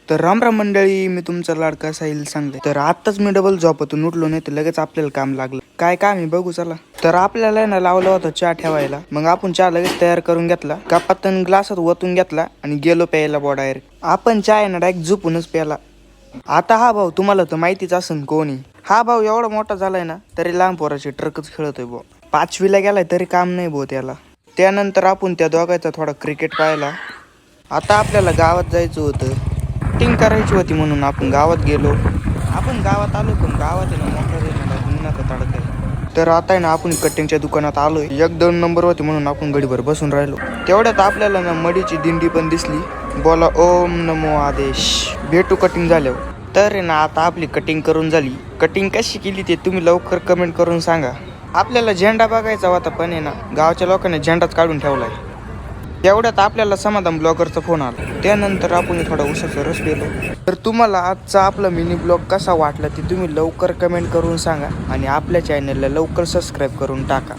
तर राम राम मंडळी, मी तुमचा लाडका साहिल सांगते. तर आत्ताच मी डबल झोपातून उठलो, नाही तर लगेच आपल्याला काम लागलं. काय काम आहे बघू चला. तर आपल्याला ना लावलं होतं चहा ठेवायला. मग आपण चहा लगेच तयार करून घेतला, कपात ग्लासात ओतून घेतला आणि गेलो प्यायला बॉ डायरेक्ट. आपण चहा आहे ना डायरेक्ट झोपूनच प्याला. आता हा भाऊ तुम्हाला तर माहितीच असेल कोणी. हा भाऊ एवढा मोठा झालाय ना तरी लहान पोराची ट्रकच खेळतोय बो. 5वीला गेलाय तरी काम नाही बो त्याला. त्यानंतर आपण त्या दोघांचा थोडा क्रिकेट पाहिला. आता आपल्याला गावात जायचं होतं, टिंग करायची होती म्हणून आपण गावात गेलो. आपण गावात आलो पण गावात आहे ना मोठा तडक आहे. तर आता आहे ना आपण कटिंगच्या दुकानात आलोय. 1-2 नंबर होते म्हणून आपण गडीभर बसून राहिलो. तेवढ्यात आपल्याला ना मडीची दिंडी पण दिसली. बोला ओम नमो आदेश. भेटू कटिंग झाल्यावर. तर आहे ना आता आपली कटिंग करून झाली. कटिंग कशी केली ते तुम्ही लवकर कमेंट करून सांगा. आपल्याला झेंडा बघायचा होता पण आहे ना गावच्या लोकांनी झेंडाच काढून ठेवलाय. तेवढ्यात आपल्याला समाधान ब्लॉगरचा फोन आला. त्यानंतर आपण थोडा उसाचा रस पिलो. तर तुम्हाला आजचा आपला मिनी ब्लॉग कसा वाटला ते तुम्ही लवकर कमेंट करून सांगा आणि आपल्या चॅनलला लवकर सबस्क्राईब करून टाका.